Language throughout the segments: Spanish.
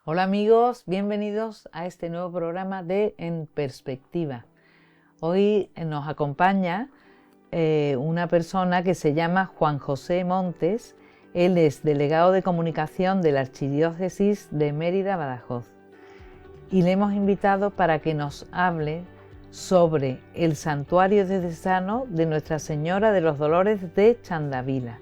Hola amigos, bienvenidos a este nuevo programa de En Perspectiva. Hoy nos acompaña una persona que se llama Juan José Montes. Él es delegado de comunicación de la Archidiócesis de Mérida-Badajoz y le hemos invitado para que nos hable sobre el santuario diocesano de Nuestra Señora de los Dolores de Chandavila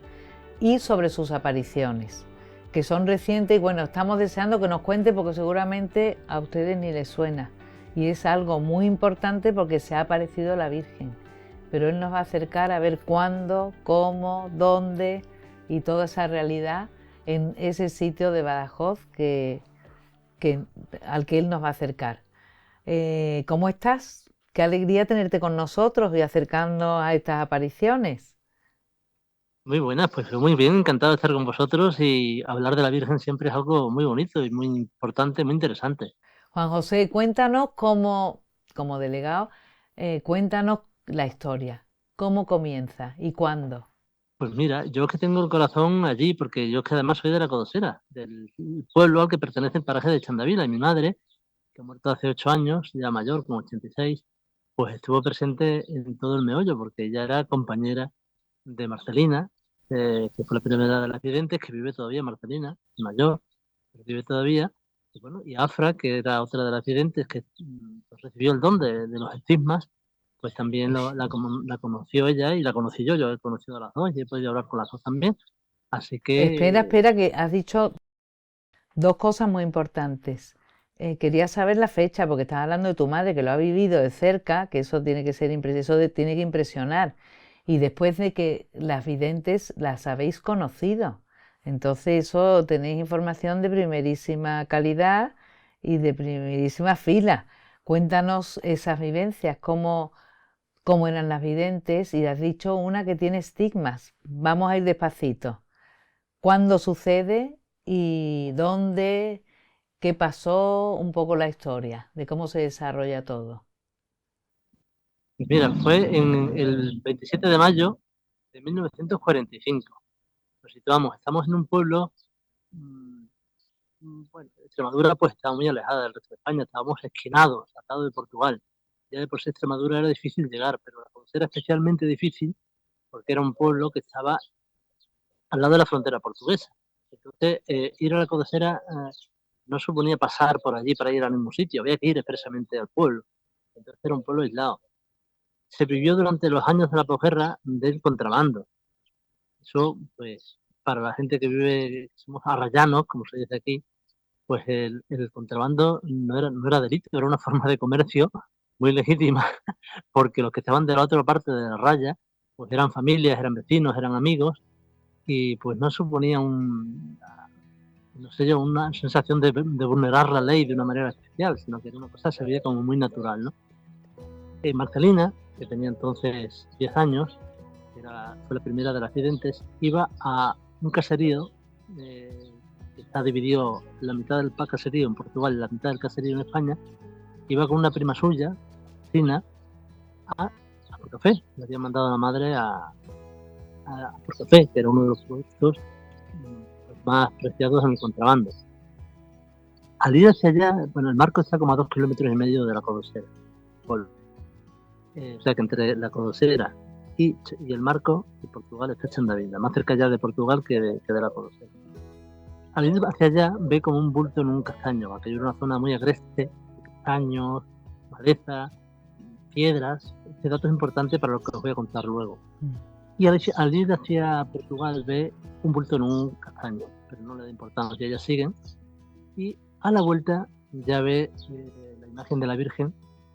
y sobre sus apariciones, que son recientes. Y bueno, estamos deseando que nos cuente porque seguramente a ustedes ni les suena. Y es algo muy importante porque se ha aparecido la Virgen. Pero Él nos va a acercar a ver cuándo, cómo, dónde y toda esa realidad en ese sitio de Badajoz al que Él nos va a acercar. ¿Cómo estás? Qué alegría tenerte con nosotros y acercarnos a estas apariciones. Muy buenas, pues muy bien, encantado de estar con vosotros y hablar de la Virgen siempre es algo muy bonito y muy importante, muy interesante. Juan José, cuéntanos como delegado, cuéntanos la historia, cómo comienza y cuándo. Pues mira, yo es que tengo el corazón allí porque yo es que además soy de la Codosera, del pueblo al que pertenece el paraje de Chandavila, y mi madre, que ha muerto hace 8 años, ya mayor, como 86, pues estuvo presente en todo el meollo porque ella era compañera de Marcelina, que fue la primera de las videntes, que vive todavía Marcelina, mayor, pero vive todavía. Y bueno, y Afra, que era otra de las videntes que pues, recibió el don de los estigmas, pues también la conoció ella y la conocí yo he conocido a las dos y he podido hablar con las dos también. Así Espera, que, espera, que has dicho dos cosas muy importantes. Quería saber la fecha porque estás hablando de tu madre que lo ha vivido de cerca, que eso tiene que ser tiene que impresionar. Y después de que las videntes las habéis conocido. Entonces eso tenéis información de primerísima calidad y de primerísima fila. Cuéntanos esas vivencias, cómo eran las videntes, y has dicho una que tiene estigmas. Vamos a ir despacito. ¿Cuándo sucede y dónde? ¿Qué pasó? Un poco la historia de cómo se desarrolla todo. mira, fue en el 27 de mayo de 1945. Nos situamos, estamos en un pueblo. mm, Bueno, Extremadura pues estaba muy alejada del resto de España, estábamos esquinados, atados de Portugal. Ya de por sí Extremadura era difícil llegar, pero la Costa era especialmente difícil porque era un pueblo que estaba al lado de la frontera portuguesa. Entonces, ir a la Codacera no suponía pasar por allí para ir al mismo sitio, había que ir expresamente al pueblo. Entonces era un pueblo aislado. Se vivió durante los años de la posguerra del contrabando. Eso, pues, para la gente que vive, somos arrayanos, como se dice aquí, pues el contrabando no era delito, era una forma de comercio muy legítima, porque los que estaban de la otra parte de la raya, pues eran familias, eran vecinos, eran amigos, y pues no suponía no sé yo, una sensación de vulnerar la ley de una manera especial, sino que era una cosa que se veía como muy natural, ¿no? Marcelina, que tenía entonces 10 años, fue la primera de las videntes, iba a un caserío eh, que está dividido la mitad del caserío en Portugal y la mitad del caserío en España. Iba con una prima suya, Cristina, a Portofé. Le había mandado a la madre a Portofé, que era uno de los productos más preciados en el contrabando. Al ir hacia allá, bueno, el marco está como a 2,5 kilómetros de la Codosera. O sea que entre la Codosera y el marco de Portugal está Chandavila, más cerca ya de Portugal que de la Codosera. Al ir hacia allá ve como un bulto en un castaño, aquello era una zona muy agreste, castaños, maleza, piedras. Este dato es importante para lo que os voy a contar luego. Y al ir hacia Portugal ve un bulto en un castaño, pero no le da importancia, ellas siguen. Y a la vuelta ya ve la imagen de la Virgen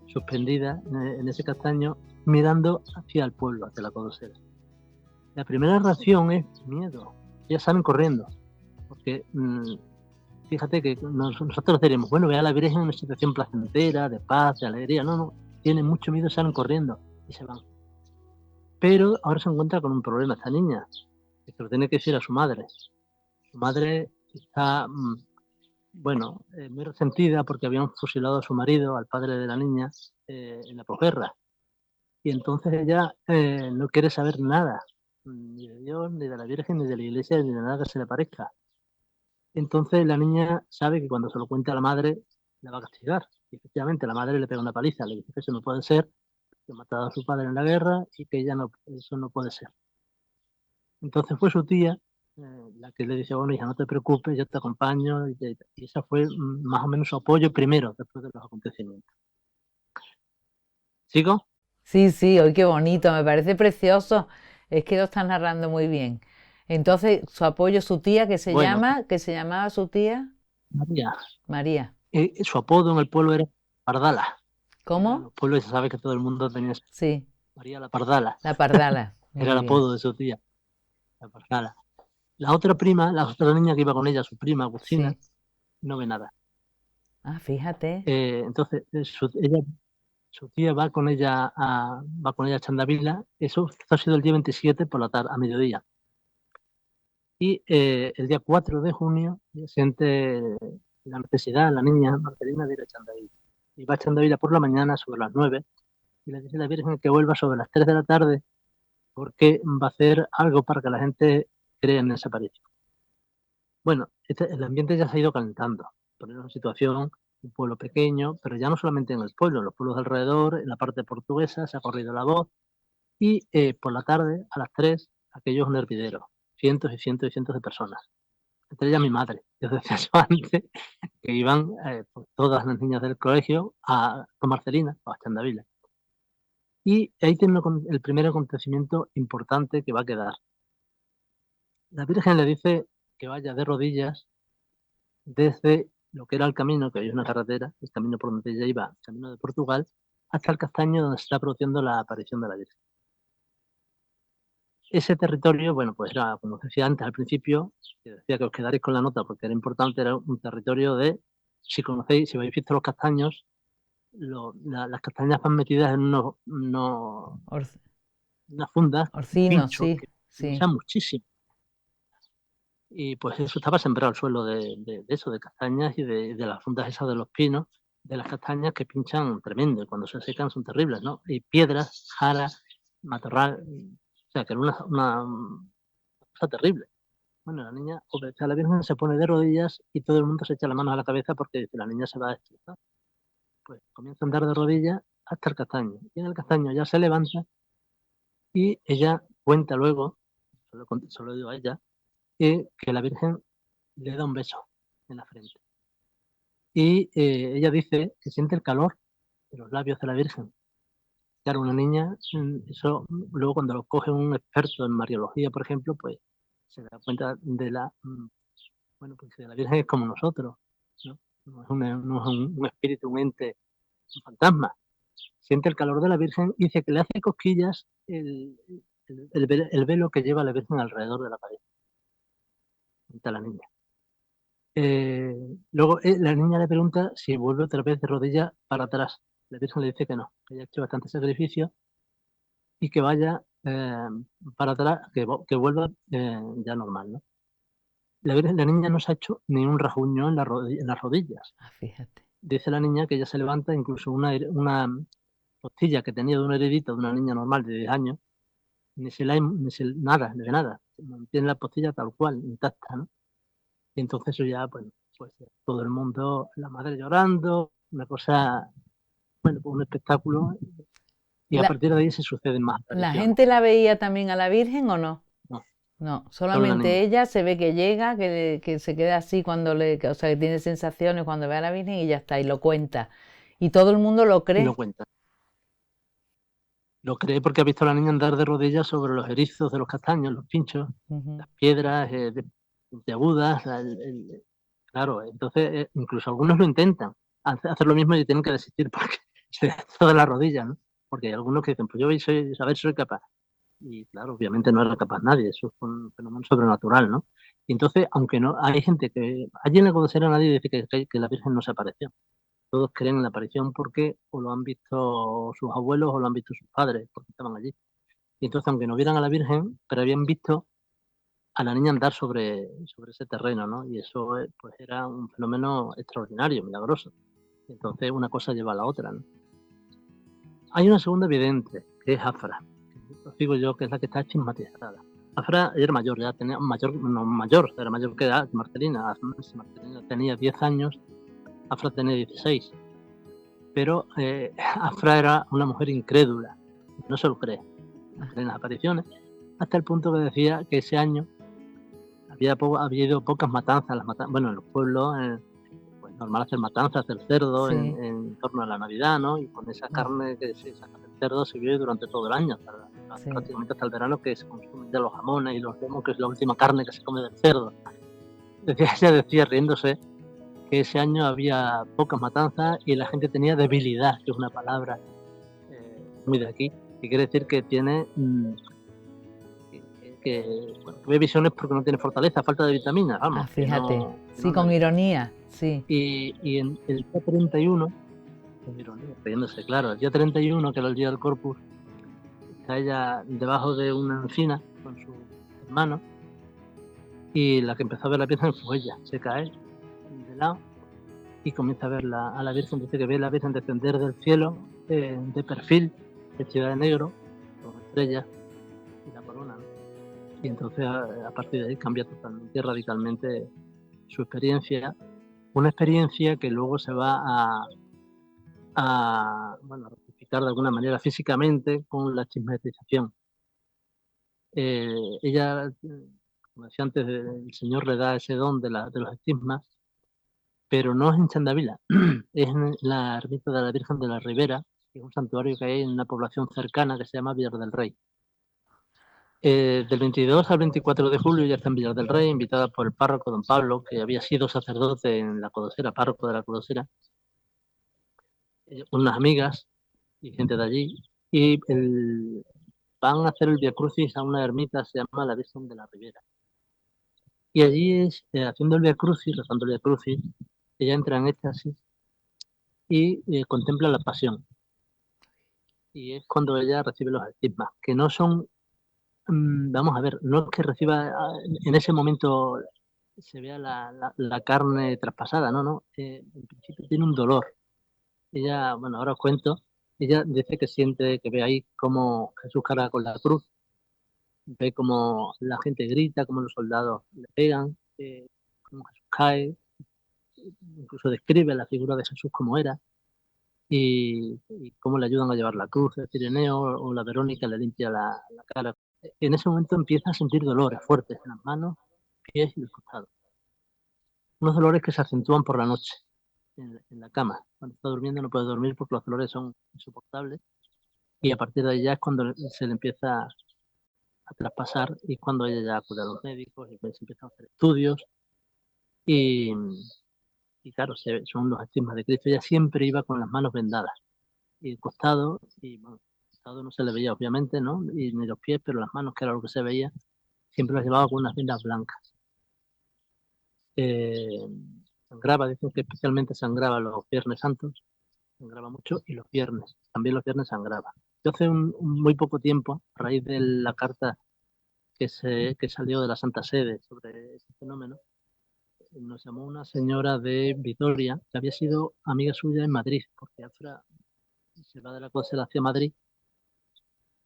suspendida en ese castaño, mirando hacia el pueblo, hacia la Codosera. La primera reacción es miedo. Ellas salen corriendo, porque fíjate que nosotros diríamos, bueno, ve a la Virgen en una situación placentera, de paz, de alegría. No, no, tienen mucho miedo, salen corriendo y se van. Pero ahora se encuentra con un problema esta niña, que se lo tiene que decir a su madre. Su madre está, bueno, muy resentida porque habían fusilado a su marido, al padre de la niña, en la posguerra. Y entonces ella no quiere saber nada, ni de Dios, ni de la Virgen, ni de la iglesia, ni de nada que se le parezca. Entonces la niña sabe que cuando se lo cuente a la madre, la va a castigar. Y efectivamente la madre le pega una paliza, le dice que eso no puede ser, que ha matado a su padre en la guerra y que eso no puede ser. Entonces fue su tía la que le dice, bueno, hija, no te preocupes, yo te acompaño. Y esa fue más o menos su apoyo primero, después de los acontecimientos. ¿Sigo? Sí, sí, hoy qué bonito, me parece precioso. Es que lo estás narrando muy bien. Entonces, su apoyo, su tía, Bueno, que se llamaba su tía María, María. su apodo en el pueblo era Pardala. En ¿Cómo? los pueblos se sabe que todo el mundo tenía Sí, María la Pardala. la Pardala. Era Muy el bien. apodo de su tía, la Pardala. La otra prima, la otra niña que iba con ella, su prima Agustina, Sí. no ve nada. Ah, fíjate. Entonces, su tía va con ella a Chandavila. Eso ha sido el día 27 por la tarde, a mediodía. Y el día 4 de junio siente la necesidad, la niña Marcelina, de ir a Chandavila. Y va a Chandavila por la mañana sobre las 9 y le dice a la Virgen que vuelva sobre las 3 de la tarde porque va a hacer algo para que la gente crea en esa aparición. Bueno, el ambiente ya se ha ido calentando. Poner una situación, un pueblo pequeño, pero ya no solamente en el pueblo, en los pueblos de alrededor, en la parte portuguesa, se ha corrido la voz. Y por la tarde, a las 3, aquello es un hervidero. Cientos y cientos y cientos de personas. Entre ellas mi madre. Yo decía eso antes, que iban pues, todas las niñas del colegio con Marcelina, a Chandavila. Y ahí tiene el primer acontecimiento importante que va a quedar. La Virgen le dice que vaya de rodillas desde lo que era el camino, que hoy es una carretera, el camino por donde ella iba, el camino de Portugal, hasta el castaño donde se está produciendo la aparición de la Virgen. Ese territorio, bueno, pues era, como os decía antes al principio, que decía que os quedaréis con la nota porque era importante, era un territorio de, si conocéis, si habéis visto los castaños, las castañas van metidas en Orc- unas fundas, Orcino, pinchos, sí, que sí. pinchan muchísimo. Y pues eso estaba sembrado el suelo de eso, de castañas y de las fundas esas de los pinos, de las castañas que pinchan tremendo, y cuando se secan son terribles, ¿no? Y piedras, jara, matorral, o sea, que era una cosa terrible. Bueno, la niña obedece a la Virgen, se pone de rodillas y todo el mundo se echa las manos a la cabeza porque dice, la niña se va a destrozar. Pues comienza a andar de rodillas hasta el castaño. Y en el castaño ya se levanta y ella cuenta luego, solo digo a ella, que la Virgen le da un beso en la frente. Y ella dice que siente el calor de los labios de la Virgen. Claro, una niña, eso luego cuando lo coge un experto en mariología, por ejemplo, pues se da cuenta bueno, pues que la Virgen es como nosotros, ¿no? No es un espíritu, un ente, un fantasma. Siente el calor de la Virgen y dice que le hace cosquillas el velo que lleva la Virgen alrededor de la cabeza. Cuenta la niña. Luego la niña le pregunta si vuelve otra vez de rodillas para atrás. La Virgen le dice que no, que ella ha hecho bastante sacrificio y que vaya para atrás, que vuelva ya normal, ¿no? La niña no se ha hecho ni un rasguño en las rodillas. Ah, fíjate. Dice la niña que ella se levanta, incluso una costilla que tenía de una heredita de una niña normal de 10 años, nada, de nada. Mantiene la costilla tal cual, intacta, ¿no? Y entonces eso ya, bueno, pues todo el mundo, la madre llorando, una cosa, bueno, pues un espectáculo. Y a ¿La, partir de ahí se suceden más la apariciones. gente la veía también a la Virgen o no? No, No, solo la solamente niña. ella se ve que llega, que se queda así o sea, que tiene sensaciones cuando ve a la Virgen y ya está, y lo cuenta. Y todo el mundo lo Y lo cree. cuenta. Lo cree porque ha visto a la niña andar de rodillas sobre los erizos de los castaños, los pinchos, Ujú. las piedras puntiagudas. Claro, entonces incluso algunos lo intentan hacer lo mismo y tienen que desistir porque se da de las rodillas, ¿no? Porque hay algunos que dicen, pues yo soy capaz. Y claro, obviamente no era capaz nadie, eso es un fenómeno sobrenatural, ¿no? Y entonces, aunque no, hay gente que allí en la Codosera nadie dice que la Virgen no se apareció. Todos creen en la aparición porque o lo han visto sus abuelos o lo han visto sus padres, porque estaban allí. Y entonces, aunque no vieran a la Virgen, pero habían visto a la niña andar sobre ese terreno, ¿no? Y eso pues era un fenómeno extraordinario, milagroso. Entonces, una cosa lleva a la otra, ¿no? Hay una segunda evidente, que es Afra, que os digo yo que es la que está estigmatizada. Afra era mayor, ya tenía mayor, era mayor que Marcelina. Marcelina tenía 10 años, Afra tenía 16. Pero Afra era una mujer incrédula, no se lo cree en las apariciones, hasta el punto que decía que ese año había habido pocas matanzas, bueno, en los pueblos, pues normal hacer matanzas del cerdo Sí. en torno a la Navidad, ¿no? Y con esa carne que se saca del cerdo se vive durante todo el año, Sí. prácticamente hasta el verano, que se consumen ya los jamones y los lomos, que es la última carne que se come del cerdo. Ella decía riéndose que ese año había pocas matanzas y la gente tenía debilidad, que es una palabra muy de aquí, que quiere decir que tiene bueno, que ve visiones porque no tiene fortaleza, falta de vitaminas, vamos. Fíjate, Que sí, no con ironía, sí. Y en el día 31, con ironía, riéndose, claro, el día 31, que era el día del Corpus, está ella debajo de una encina con su hermano, y la que empezó a ver la Virgen fue ella. Se cae de lado y comienza a ver a la Virgen. Dice que ve a la Virgen descender del cielo, de perfil, vestida de negro, con estrellas y la corona, ¿no? Y entonces a partir de ahí cambia totalmente, radicalmente su experiencia. Una experiencia que luego se va bueno, a rectificar de alguna manera físicamente con la chismetización. Ella, como decía antes, el Señor le da ese don de los estigmas, pero no es en Chandavila, es en la ermita de la Virgen de la Ribera, que es un santuario que hay en una población cercana que se llama Villar del Rey. Del 22 al 24 de julio ya está en Villar del Rey, invitada por el párroco don Pablo, que había sido sacerdote en la Codosera, párroco de la Codosera, unas amigas y gente de allí, y van a hacer el Via Crucis a una ermita, se llama la Virgen de la Ribera. Y allí, haciendo el Via Crucis, rezando el Via Crucis, ella entra en éxtasis y contempla la pasión. Y es cuando ella recibe los estigmas, que no son, vamos a ver, no es que reciba en ese momento se vea la carne traspasada, no, en principio tiene un dolor. Ella, bueno, ahora os cuento, ella dice que siente, que ve ahí cómo Jesús carga con la cruz, ve cómo la gente grita, cómo los soldados le pegan, cómo Jesús cae, incluso describe la figura de Jesús como era, y cómo le ayudan a llevar la cruz, el Cireneo o la Verónica le limpia la cara. En ese momento empieza a sentir dolores fuertes en las manos, pies y el costado. Unos dolores que se acentúan por la noche, en la cama. Cuando está durmiendo no puede dormir porque los dolores son insoportables, y a partir de ahí ya es cuando se le empieza a traspasar, y cuando ella ya acude a los médicos y pues empieza a hacer estudios, y, y claro, son los estigmas de Cristo. Ella siempre iba con las manos vendadas y el costado, y bueno, el costado no se le veía obviamente, ¿no? Y ni los pies, pero las manos, que era lo que se veía, siempre las llevaba con unas vendas blancas. Sangraba, dicen que especialmente sangraba los Viernes Santos, sangraba mucho, y los viernes, también los viernes sangraba. Yo hace muy poco tiempo, a raíz de la carta que salió de la Santa Sede sobre ese fenómeno, nos llamó una señora de Vitoria, que había sido amiga suya en Madrid, porque Afra se va de la Cosera hacia Madrid,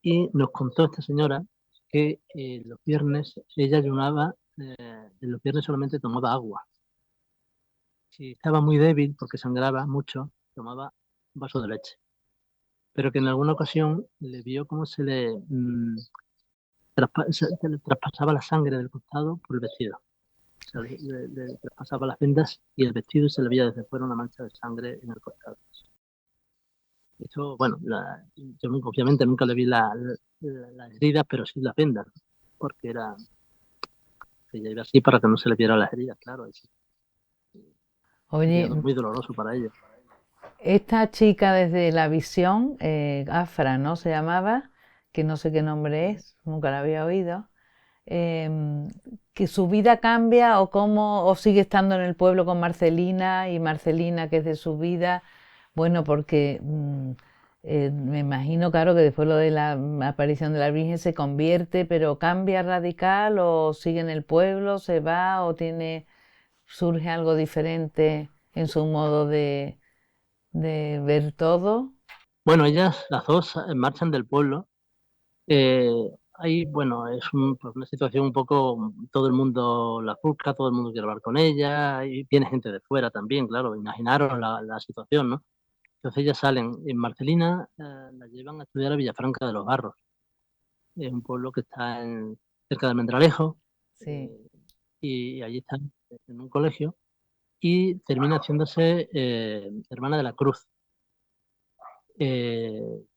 y nos contó esta señora que los viernes ella ayunaba, los viernes solamente tomaba agua. Si estaba muy débil, porque sangraba mucho, tomaba un vaso de leche. Pero que en alguna ocasión le vio cómo se le traspasaba la sangre del costado por el vestido. O sea, le traspasaba las vendas y el vestido, y se le veía desde fuera una mancha de sangre en el costado. Eso, bueno, yo obviamente nunca le vi las heridas, pero sí las vendas, porque ella iba así para que no se le viera las heridas, claro. Oye, Muy doloroso para ella. esta chica desde la visión, Afra, ¿no? Se llamaba, que no sé qué nombre es, nunca la había oído. Que su vida cambia o cómo, o sigue estando en el pueblo con Marcelina, y Marcelina, que es de su vida. Bueno, porque me imagino, claro, que después lo de la aparición de la Virgen se convierte, pero cambia radical, o sigue en el pueblo, se va, o surge algo diferente en su modo de ver todo. Bueno, ellas, las dos, marchan del pueblo. ahí, bueno, es pues una situación un poco, todo el mundo la busca, todo el mundo quiere hablar con ella, y viene gente de fuera también, claro, imaginaros la situación, ¿no? Entonces ellas salen en Marcelina, la llevan a estudiar a Villafranca de los Barros. Es un pueblo que está cerca de Almendralejo, Sí, y allí están en un colegio, y termina haciéndose hermana de la Cruz.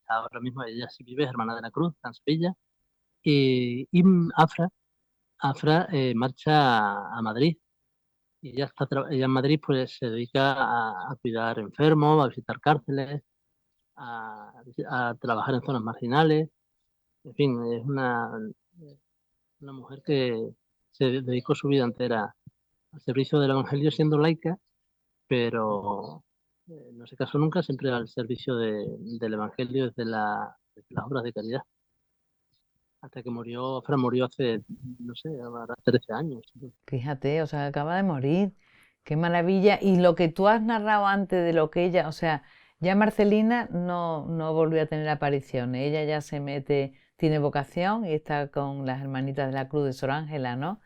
Ahora mismo ella sí vive, es hermana de la Cruz, está en Sevilla, y Afra marcha a Madrid. Y ella en Madrid pues se dedica a cuidar enfermos, a visitar cárceles, a trabajar en zonas marginales. En fin, es una mujer que se dedicó su vida entera al servicio del Evangelio siendo laica, pero no se casó nunca, siempre al servicio del Evangelio desde las obras de caridad. Hasta que murió, Fran murió hace, no sé, ahora 13 años. fíjate, o sea, acaba de morir. Qué maravilla. Y lo que tú has narrado antes de lo que ella, o sea, ya Marcelina no volvió a tener apariciones. Ella ya se mete, tiene vocación y está con las hermanitas de la Cruz de Sor Ángela, ¿no?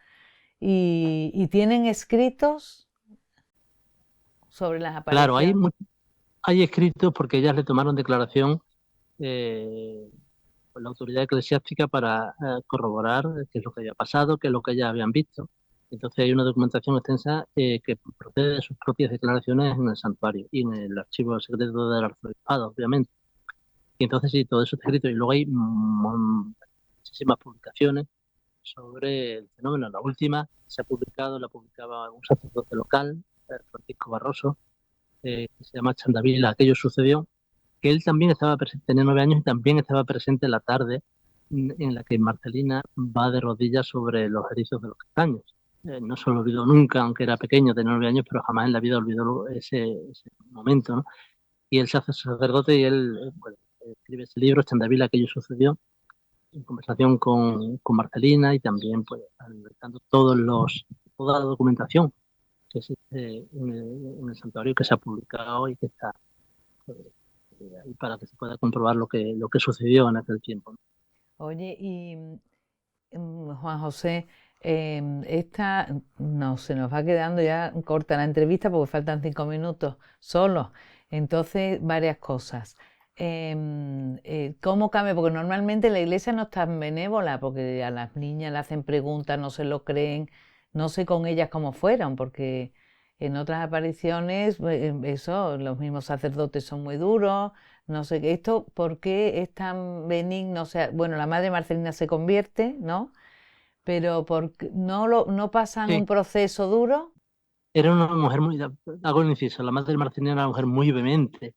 Y tienen escritos sobre las Claro, apariciones. hay escritos porque ellas le tomaron declaración eh, por la autoridad eclesiástica para corroborar qué es lo que había pasado, qué es lo que ellas habían visto. Entonces hay una documentación extensa que procede de sus propias declaraciones en el santuario y en el archivo secreto del arzobispado, obviamente. Y entonces sí, todo eso está escrito y luego hay muchísimas publicaciones sobre el fenómeno. La última se ha publicado, la publicaba un sacerdote local, Francisco Barroso, que se llama Chandavila, aquello sucedió, que él también estaba presente, tenía 9 años y también estaba presente en la tarde en la que Marcelina va de rodillas sobre los erizos de los castaños. No se lo olvidó nunca, aunque era pequeño, tenía 9 años, pero jamás en la vida olvidó ese momento, ¿no? Y él se hace sacerdote y él bueno, escribe ese libro, Chandavila, aquello sucedió, en conversación con Marcelina y también pues analizando toda la documentación que existe en el santuario que se ha publicado y que está pues, ahí para que se pueda comprobar lo que sucedió en aquel tiempo, ¿no? Oye, y Juan José, no, se nos va quedando ya corta la entrevista porque faltan 5 minutos solo. Entonces, varias cosas. ¿Cómo cambia? Porque normalmente la iglesia no es tan benévola porque a las niñas le hacen preguntas, no se lo creen, no sé con ellas cómo fueron, porque en otras apariciones, eso, los mismos sacerdotes son muy duros, no sé qué. Esto, ¿por qué es tan benigno? O sea, bueno, la madre Marcelina se convierte, ¿no? Pero no pasan Sí, un proceso duro. era una mujer muy, hago el inciso, la madre de Marcelina era una mujer muy vehemente.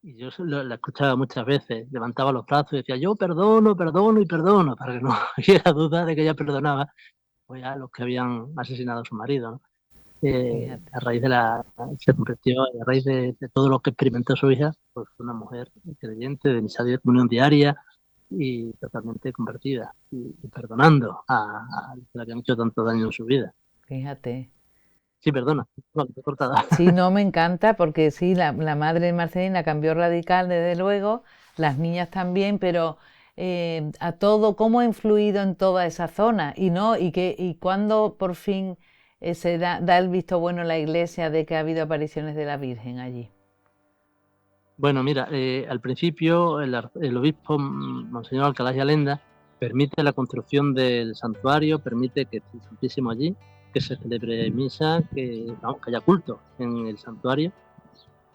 Y yo la escuchaba muchas veces, levantaba los brazos y decía, yo perdono, perdono y perdono, para que no hubiera duda de que ella perdonaba pues, a los que habían asesinado a su marido, ¿no? Fíjate, A raíz se convirtió, a raíz de todo lo que experimentó su hija, pues fue una mujer creyente, de misa de comunión diaria y totalmente convertida y perdonando a los que le habían hecho tanto daño en su vida. fíjate. Sí, perdona, no, te he cortado. Sí, no me encanta porque sí, la madre de Marcelina cambió radical, desde luego, las niñas también, pero a todo, ¿cómo ha influido en toda esa zona? Y cuándo por fin se da el visto bueno en la iglesia de que ha habido apariciones de la Virgen allí. Bueno, mira, al principio el obispo Monseñor Alcalá y Alenda permite la construcción del santuario, permite que esté el Santísimo allí, que se celebre misa, vamos, que haya culto en el santuario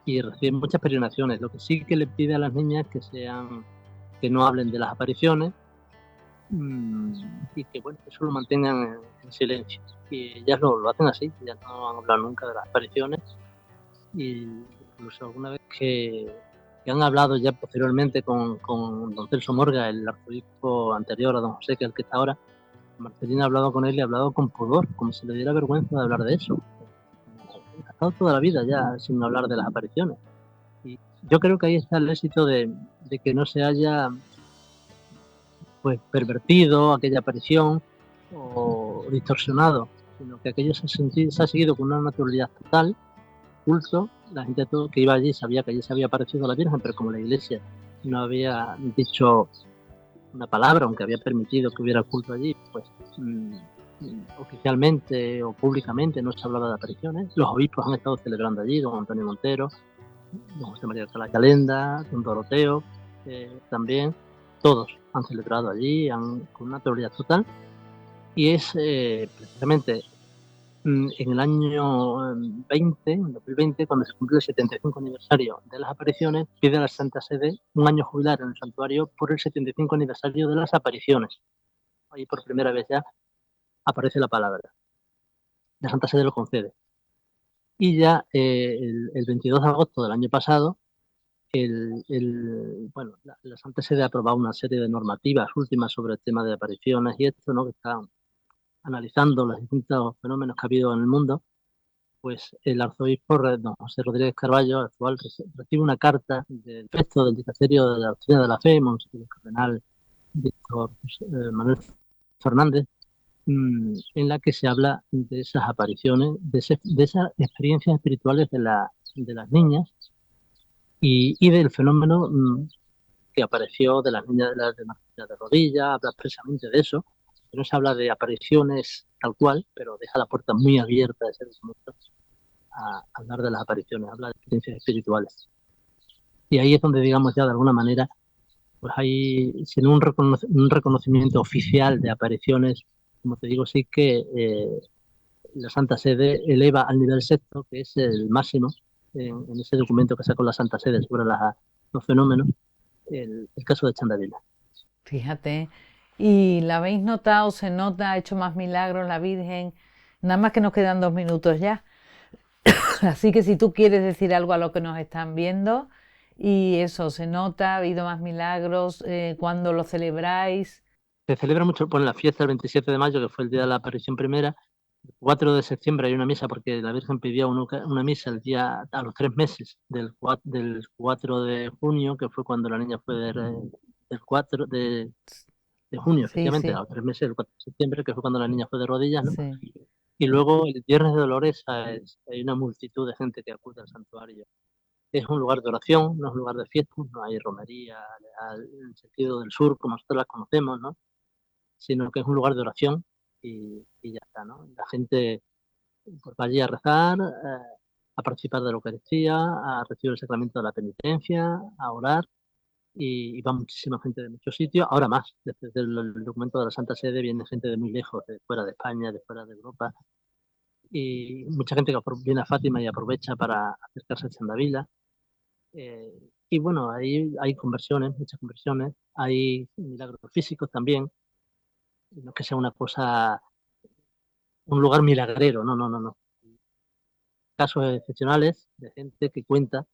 y recibe muchas peregrinaciones. Lo que sí que le pide a las niñas que no hablen de las apariciones y que bueno, eso lo mantengan en silencio. Y ellas lo hacen así, ellas no han hablado nunca de las apariciones y incluso alguna vez que han hablado ya posteriormente con don Celso Morga, el arzobispo anterior a don José, que es el que está ahora, Marcelina ha hablado con él y ha hablado con pudor, como si le diera vergüenza de hablar de eso. Ha estado toda la vida ya sin hablar de las apariciones. Y yo creo que ahí está el éxito de que no se haya pues pervertido aquella aparición o distorsionado, sino que aquello se ha seguido con una naturalidad total, culto. La gente todo que iba allí sabía que allí se había aparecido la Virgen, pero como la iglesia no había dicho una palabra, aunque había permitido que hubiera culto allí, pues oficialmente o públicamente no se hablaba de apariciones. Los obispos han estado celebrando allí, don Antonio Montero, don José María Alcalá Calenda, don Doroteo, también, todos han celebrado allí con una autoridad total. Y es precisamente en el año 20, en 2020, cuando se cumplió el 75 aniversario de las apariciones, pide a la Santa Sede un año jubilar en el santuario por el 75 aniversario de las apariciones. Ahí por primera vez ya aparece la palabra. La Santa Sede lo concede. Y ya el 22 de agosto del año pasado, la Santa Sede ha aprobado una serie de normativas últimas sobre el tema de apariciones y esto, ¿no? Que están analizando los distintos fenómenos que ha habido en el mundo. Pues el arzobispo don José Rodríguez Carballo actual recibe una carta del texto del dicasterio de la doctrina de la fe, el cardenal Víctor Manuel Fernández, en la que se habla de esas apariciones, de esas experiencias espirituales de las niñas y del fenómeno que apareció de las niñas de rodillas, habla precisamente de eso. No se habla de apariciones tal cual, pero deja la puerta muy abierta a ese documento a hablar de las apariciones, habla de experiencias espirituales. Y ahí es donde, digamos, ya de alguna manera, pues hay, sin un reconocimiento oficial de apariciones, como te digo, sí que la Santa Sede eleva al nivel sexto, que es el máximo, en ese documento que sacó la Santa Sede sobre los fenómenos, el caso de Chandavila. Fíjate, ¿y la habéis notado? ¿Se nota? ¿Ha hecho más milagros la Virgen? Nada más que nos quedan 2 minutos ya. Así que si tú quieres decir algo a lo que nos están viendo, y eso, ¿se nota? ¿Ha habido más milagros? ¿Cuándo lo celebráis? Se celebra mucho, pues, la fiesta del 27 de mayo, que fue el día de la aparición primera. El 4 de septiembre hay una misa porque la Virgen pidió una misa a los 3 meses del 4 de junio, que fue cuando la niña fue del 4 de junio, Sí, efectivamente, a sí, los 3 meses del 4 de septiembre, que fue cuando la niña fue de rodillas, ¿no? sí. Y luego el Viernes de Dolores hay una multitud de gente que acude al santuario. Es un lugar de oración, no es un lugar de fiestas, no hay romería en el sentido del sur, como nosotros las conocemos, ¿no? Sino que es un lugar de oración y ya está, ¿no? La gente pues, va allí a rezar, a participar de la Eucaristía, a recibir el sacramento de la penitencia, a orar, y va muchísima gente de muchos sitios, ahora más, desde el documento de la Santa Sede viene gente de muy lejos, de fuera de España, de fuera de Europa, y mucha gente que viene a Fátima y aprovecha para acercarse a Chandavila. Y bueno, ahí hay conversiones, muchas conversiones, hay milagros físicos también, no es que sea una cosa, un lugar milagrero, no, no, no, no. Casos excepcionales de gente que cuenta,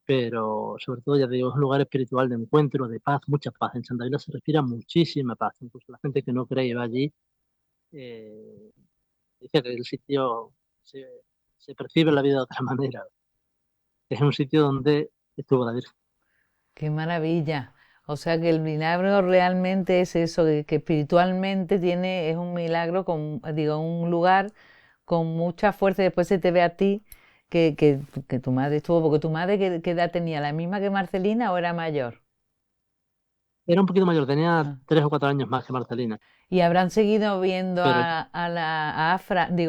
pero sobre todo, ya te digo, es un lugar espiritual de encuentro, de paz, mucha paz. En Santa Vila se respira muchísima paz. Incluso la gente que no cree y va allí, eh, dice que el sitio se, se percibe la vida de otra manera. Es un sitio donde estuvo la Virgen. Qué maravilla. O sea que el milagro realmente es eso, que espiritualmente es un milagro digo, un lugar con mucha fuerza. Y después se te ve a ti que tu madre estuvo, porque tu madre, ¿qué edad tenía? ¿La misma que Marcelina o era mayor? Era un poquito mayor, tenía Ah. 3 o 4 años más que Marcelina, Y habrán seguido viendo pero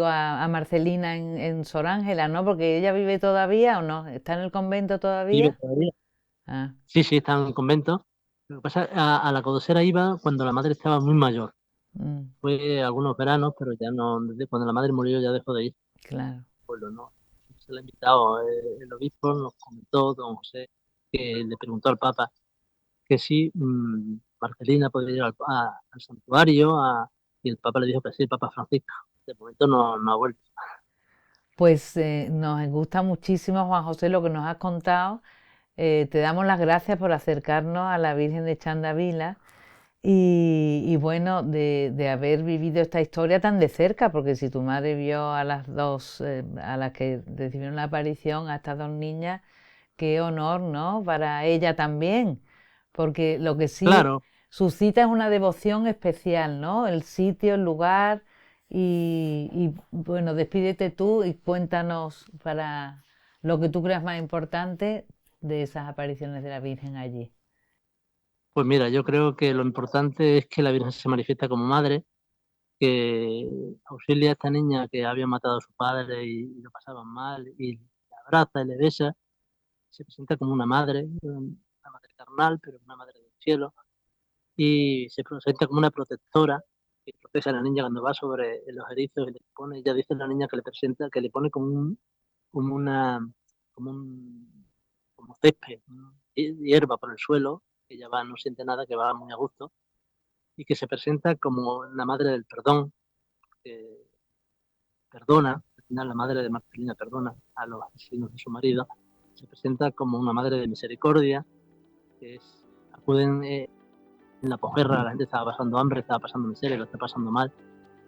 a Marcelina en Sor Ángela, ¿no? Porque ella vive todavía o no, ¿está en el convento vive todavía? todavía. Ah, Sí, sí, está en el convento. Lo que pasa, a la Codosera iba cuando la madre estaba muy mayor. mm, Fue algunos veranos, pero ya no, desde cuando la madre murió ya dejó de ir claro. al pueblo, ¿no? Se le ha invitado, el obispo nos comentó, don José, que le preguntó al Papa que si Marcelina podía ir al santuario, y el Papa le dijo que sí, el Papa Francisco. De momento no ha vuelto. Pues nos gusta muchísimo, Juan José, lo que nos has contado. Te damos las gracias por acercarnos a la Virgen de Chandavila y bueno, de haber vivido esta historia tan de cerca, porque si tu madre vio a las dos, a las que recibieron la aparición, a estas dos niñas, qué honor, ¿no? Para ella también, porque lo que sí Claro, suscita es una devoción especial, ¿no? El sitio, el lugar bueno, despídete tú y cuéntanos para lo que tú creas más importante de esas apariciones de la Virgen allí. Pues mira, yo creo que lo importante es que la Virgen se manifiesta como madre, que auxilia a esta niña que había matado a su padre y lo pasaban mal, y le abraza y le besa, se presenta como una madre carnal, pero una madre del cielo, y se presenta como una protectora que protege a la niña cuando va sobre los erizos y le pone, ya dice la niña que le presenta, que le pone como como una, como un, como césped, hierba por el suelo, que ella va, no siente nada, que va muy a gusto, y que se presenta como la madre del perdón, que perdona, al final la madre de Marcelina perdona a los asesinos de su marido, se presenta como una madre de misericordia, que es, acuden en la posguerra, la gente estaba pasando hambre, estaba pasando miseria, lo está pasando mal,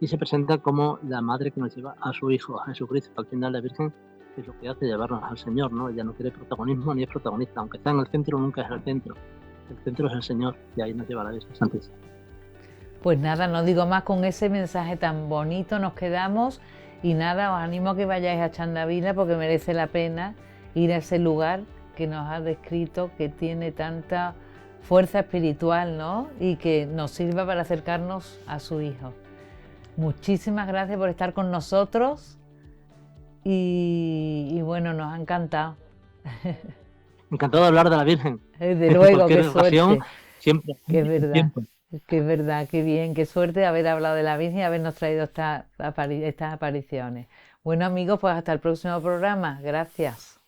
y se presenta como la madre que nos lleva a su Hijo, a Jesucristo, que al final la Virgen es lo que hace llevarnos al Señor, ¿no? Ella no quiere protagonismo ni es protagonista, aunque está en el centro, nunca es el centro es el Señor, y ahí nos lleva la Virgen Santísima. Pues nada, no digo más, con ese mensaje tan bonito nos quedamos y nada, os animo a que vayáis a Chandavila porque merece la pena ir a ese lugar que nos ha descrito, que tiene tanta fuerza espiritual, ¿no? Y que nos sirva para acercarnos a su Hijo. Muchísimas gracias por estar con nosotros y bueno, nos ha encantado. Encantado de hablar de la Virgen. Desde luego, qué ocasión, suerte. siempre. Que es verdad. Siempre. Que es verdad, qué bien, qué suerte haber hablado de la Virgen y habernos traído estas apariciones. Bueno amigos, pues hasta el próximo programa. Gracias.